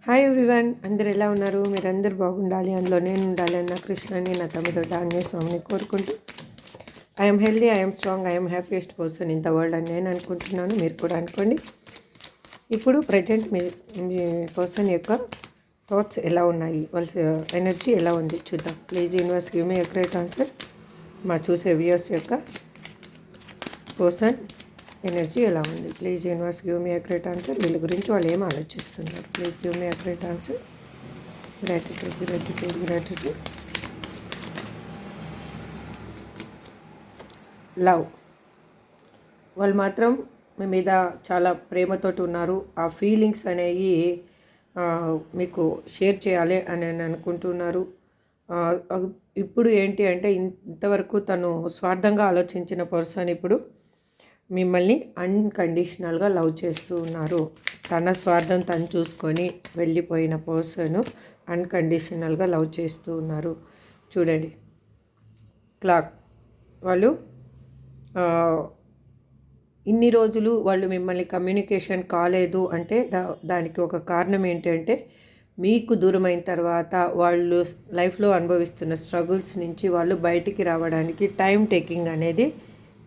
Hi everyone, అందరు ఎలా ఉన్నారు? మీరందరూ బాగుండాలి, అందులో నేను ఉండాలి అన్న కృష్ణని నా తమ్ముడు ఆంజనేయ స్వామిని కోరుకుంటూ I'm healthy, I'm strong, I'm happiest person in the world అని నేను అనుకుంటున్నాను. మీరు కూడా అనుకోండి. ఇప్పుడు ప్రజెంట్ మీ పర్సన్ యొక్క థాట్స్ ఎలా ఉన్నాయి, వాళ్ళ ఎనర్జీ ఎలా ఉంది చూద్దాం. Please universe give me a great answer. మా చూసే వ్యూయర్స్ యొక్క పర్సన్ ఎనర్జీ ఎలా ఉంది? Please universe give me a great answer. వీళ్ళ గురించి వాళ్ళు ఏం ఆలోచిస్తున్నారు? Please give me a great answer. Gratitude, gratitude, gratitude. Love. వాళ్ళు మాత్రం మీ మీద చాలా ప్రేమతోటి ఉన్నారు. ఆ ఫీలింగ్స్ అనేవి మీకు షేర్ చేయాలి అని అనుకుంటున్నారు. ఇప్పుడు ఏంటి అంటే, ఇంతవరకు తను స్వార్థంగా ఆలోచించిన పర్సన్ ఇప్పుడు మిమ్మల్ని అన్కండిషనల్గా లవ్ చేస్తూ ఉన్నారు. తన స్వార్థం తను చూసుకొని వెళ్ళిపోయిన పర్సన్ అన్కండిషనల్గా లవ్ చేస్తూ ఉన్నారు. చూడండి, క్లాక్. వాళ్ళు ఇన్ని రోజులు వాళ్ళు మిమ్మల్ని కమ్యూనికేషన్ కాలేదు అంటే దానికి ఒక కారణం ఏంటంటే, మీకు దూరమైన తర్వాత వాళ్ళు లైఫ్లో అనుభవిస్తున్న స్ట్రగుల్స్ నుంచి వాళ్ళు బయటికి రావడానికి టైం టేకింగ్ అనేది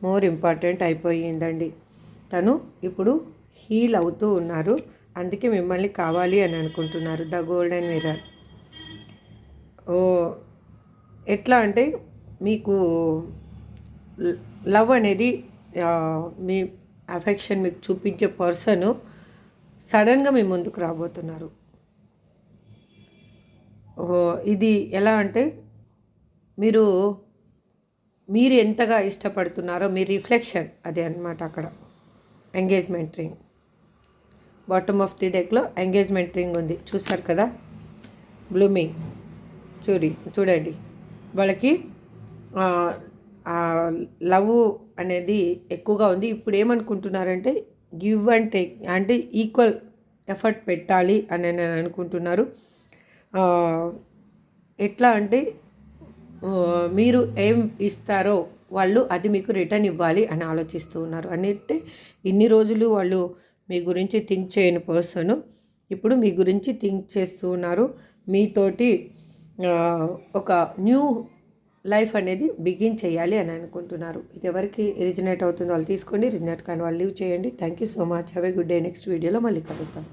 మోర్ ఇంపార్టెంట్ అయిపోయిందండి. తను ఇప్పుడు హీల్ అవుతూ ఉన్నారు. అందుకే మిమ్మల్ని కావాలి అని అనుకుంటున్నారు. The golden mirror. ఎట్లా అంటే, మీకు లవ్ అనేది మీ అఫెక్షన్ మీకు చూపించే పర్సను సడన్గా మీ ముందుకు రాబోతున్నారు. ఇది ఎలా అంటే, మీరు ఎంతగా ఇష్టపడుతున్నారో మీ రిఫ్లెక్షన్ అదే అన్నమాట. అక్కడ engagement ring, bottom of the డెక్లో ఎంగేజ్మెంట్ రింగ్ ఉంది, చూసారు కదా. బ్లూమింగ్. చూడండి, వాళ్ళకి లవ్ అనేది ఎక్కువగా ఉంది. ఇప్పుడు ఏమనుకుంటున్నారంటే, గివ్ అండ్ టేక్ అంటే ఈక్వల్ ఎఫర్ట్ పెట్టాలి అని నేను అనుకుంటున్నారు. ఎట్లా అంటే, మీరు ఏం ఇస్తారో వాళ్ళు అది మీకు రిటర్న్ ఇవ్వాలి అని ఆలోచిస్తూ ఉన్నారు. అంటే ఇన్ని రోజులు వాళ్ళు మీ గురించి థింక్ చేయని పర్సన్ ఇప్పుడు మీ గురించి థింక్ చేస్తూ ఉన్నారు. మీతోటి ఒక న్యూ లైఫ్ అనేది బిగిన్ చేయాలి అని అనుకుంటున్నారు. ఇది ఎవరికి రిజనేట్ అవుతుందో వాళ్ళు తీసుకోండి, రిజనేట్ కానీ వాళ్ళు లీవ్ చేయండి. Thank you so much. Have a good day. Next వీడియోలో మళ్ళీ కలుద్దాం.